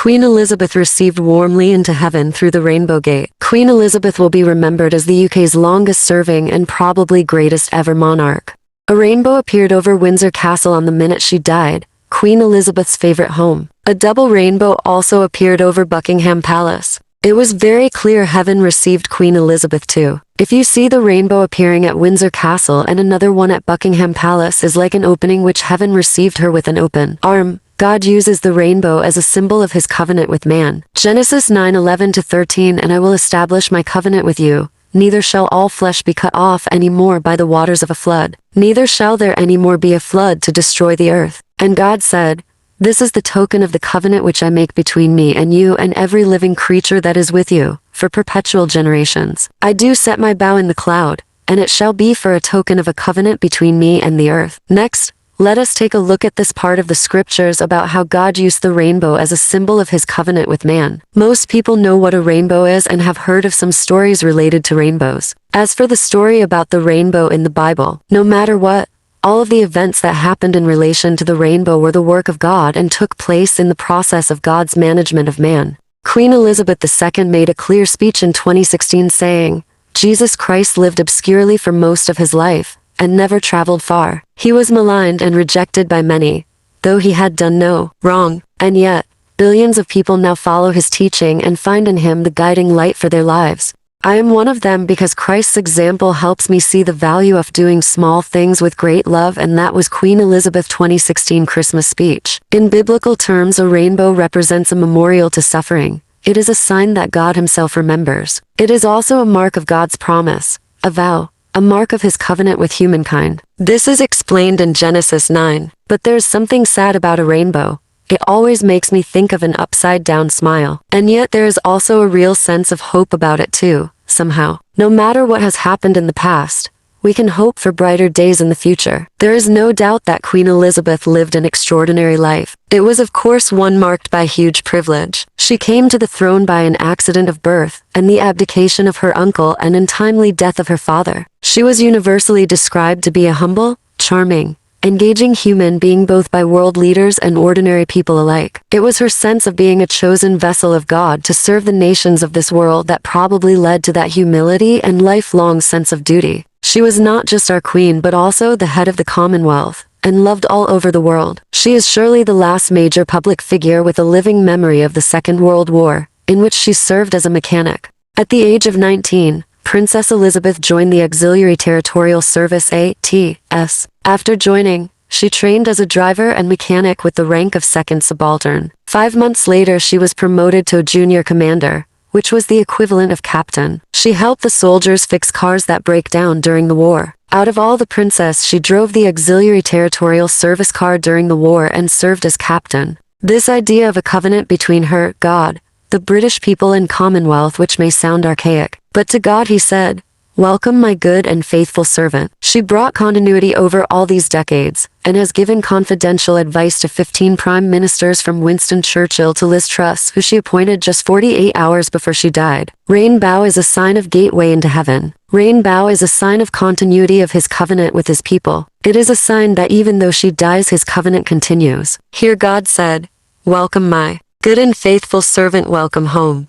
Queen Elizabeth received warmly into heaven through the Rainbow Gate. Queen Elizabeth will be remembered as the UK's longest-serving and probably greatest ever monarch. A rainbow appeared over Windsor Castle on the minute she died, Queen Elizabeth's favorite home. A double rainbow also appeared over Buckingham Palace. It was very clear heaven received Queen Elizabeth too. If you see the rainbow appearing at Windsor Castle and another one at Buckingham Palace is like an opening which heaven received her with an open arm. God uses the rainbow as a symbol of his covenant with man. Genesis 9:11-13 And I will establish my covenant with you, neither shall all flesh be cut off any more by the waters of a flood, neither shall there any more be a flood to destroy the earth. And God said, This is the token of the covenant which I make between me and you and every living creature that is with you, for perpetual generations. I do set my bow in the cloud, and it shall be for a token of a covenant between me and the earth. Next, let us take a look at this part of the scriptures about how God used the rainbow as a symbol of his covenant with man. Most people know what a rainbow is and have heard of some stories related to rainbows. As for the story about the rainbow in the Bible, no matter what, all of the events that happened in relation to the rainbow were the work of God and took place in the process of God's management of man. Queen Elizabeth II made a clear speech in 2016 saying, Jesus Christ lived obscurely for most of his life, and never traveled far. He was maligned and rejected by many, though he had done no wrong, and yet, billions of people now follow his teaching and find in him the guiding light for their lives. I am one of them because Christ's example helps me see the value of doing small things with great love, and that was Queen Elizabeth 2016 Christmas speech. In biblical terms, a rainbow represents a memorial to suffering. It is a sign that God himself remembers. It is also a mark of God's promise, a vow, a mark of his covenant with humankind. This is explained in Genesis 9. But there's something sad about a rainbow. It always makes me think of an upside-down smile. And yet there is also a real sense of hope about it too, somehow. No matter what has happened in the past, we can hope for brighter days in the future. There is no doubt that Queen Elizabeth lived an extraordinary life. It was of course one marked by huge privilege. She came to the throne by an accident of birth, and the abdication of her uncle and untimely death of her father. She was universally described to be a humble, charming, engaging human being both by world leaders and ordinary people alike. It was her sense of being a chosen vessel of God to serve the nations of this world that probably led to that humility and lifelong sense of duty. She was not just our queen but also the head of the Commonwealth, and loved all over the world. She is surely the last major public figure with a living memory of the Second World War, in which she served as a mechanic. At the age of 19, Princess Elizabeth joined the Auxiliary Territorial Service ATS. After joining, she trained as a driver and mechanic with the rank of second subaltern. 5 months later she was promoted to a junior commander, which was the equivalent of captain. She helped the soldiers fix cars that break down during the war. Out of all the princess, she drove the Auxiliary Territorial Service car during the war and served as captain. This idea of a covenant between her, God, the British people and Commonwealth, which may sound archaic, but to God he said, Welcome my good and faithful servant. She brought continuity over all these decades, and has given confidential advice to 15 prime ministers from Winston Churchill to Liz Truss, who she appointed just 48 hours before she died. Rainbow is a sign of gateway into heaven. Rainbow is a sign of continuity of his covenant with his people. It is a sign that even though she dies, his covenant continues. Here God said, Welcome my good and faithful servant, welcome home.